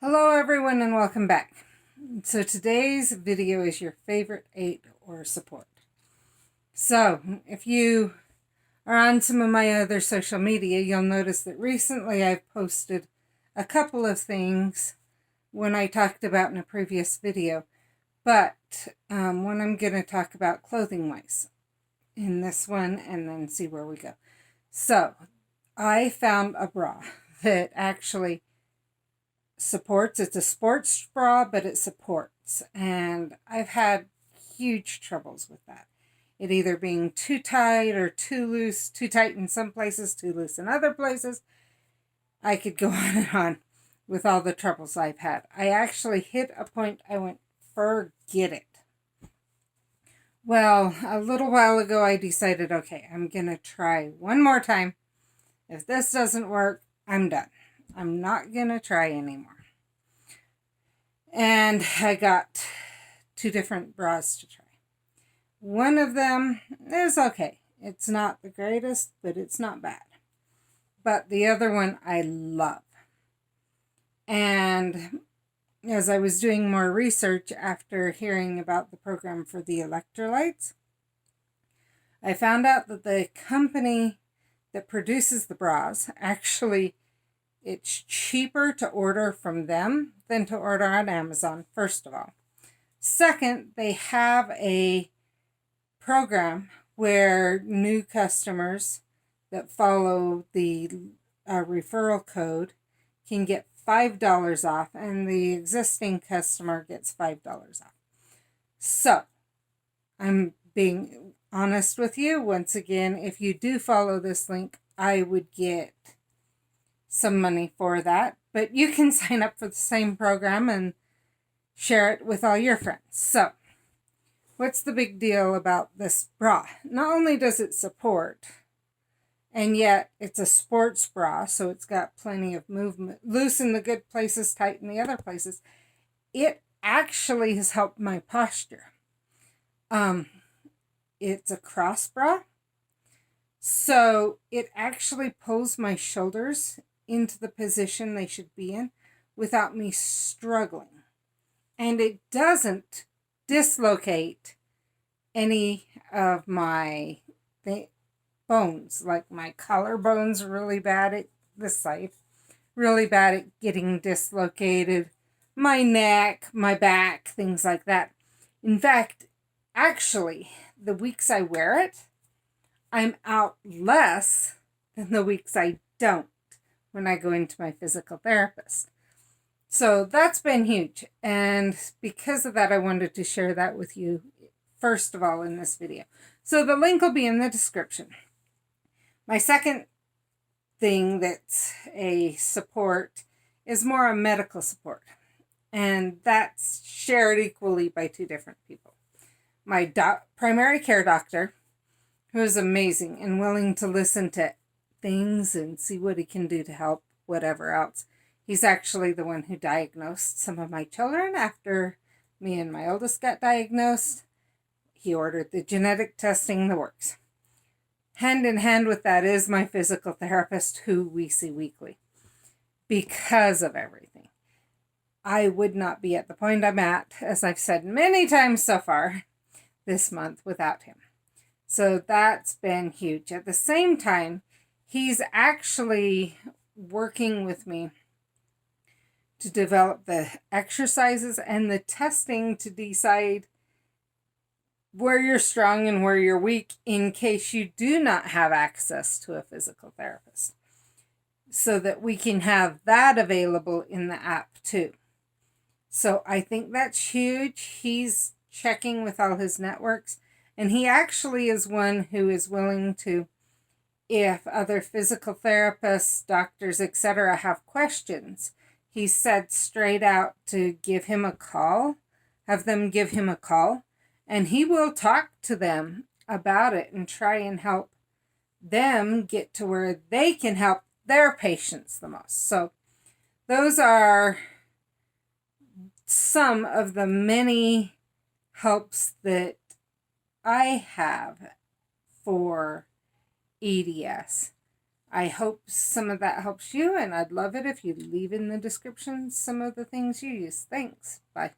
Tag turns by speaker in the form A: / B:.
A: Hello everyone and welcome back. So today's video is your favorite aid or support. So if you are on some of my other social media, you'll notice that recently I've posted a couple of things when I talked about in a previous video, but when I'm going to talk about clothing wise in this one and then see where we go. So I found a bra that actually supports. It's a sports bra, but it supports. And I've had huge troubles with that. It either being too tight or too loose, too tight in some places, too loose in other places. I could go on and on with all the troubles I've had. I actually hit a point I went, forget it. Well, a little while ago I decided, okay, I'm going to try one more time. If this doesn't work, I'm done. I'm not going to try anymore. And I got two different bras to try. One of them is okay. It's not the greatest, but it's not bad. But the other one I love. And as I was doing more research after hearing about the program for the electrolytes, I found out that the company that produces the bras, actually, it's cheaper to order from them than to order on Amazon, first of all. Second, they have a program where new customers that follow the referral code can get $5 off, and the existing customer gets $5 off. So, I'm being honest with you. Once again, if you do follow this link, I would get some money for that. But you can sign up for the same program and share it with all your friends. So, what's the big deal about this bra? Not only does it support, and yet it's a sports bra, so it's got plenty of movement, loose in the good places, tight in the other places. It actually has helped my posture. It's a cross bra, so it actually pulls my shoulders into the position they should be in without me struggling. And it doesn't dislocate any of my bones, like my collarbones are really bad at this side, really bad at getting dislocated, my neck, my back, things like that. In fact, actually, the weeks I wear it, I'm out less than the weeks I don't when I go into my physical therapist. So that's been huge. And because of that, I wanted to share that with you, first of all, in this video. So the link will be in the description. My second thing that's a support is more a medical support. And that's shared equally by two different people. My primary care doctor, who is amazing and willing to listen to things and see what he can do to help whatever else. He's actually the one who diagnosed some of my children after me and my oldest got diagnosed. He ordered the genetic testing, the works. Hand in hand with that is my physical therapist, who we see weekly. Because of everything, I would not be at the point I'm at, as I've said many times so far this month, without him. So that's been huge. At the same time, he's actually working with me to develop the exercises and the testing to decide where you're strong and where you're weak in case you do not have access to a physical therapist, so that we can have that available in the app too. So I think that's huge. He's checking with all his networks, and he actually is one who is willing to, if other physical therapists, doctors, etc. have questions, he said straight out to give him a call, have them give him a call, and he will talk to them about it and try and help them get to where they can help their patients the most. So those are some of the many helps that I have for EDS. I hope some of that helps you, and I'd love it if you leave in the description some of the things you use. Thanks. Bye.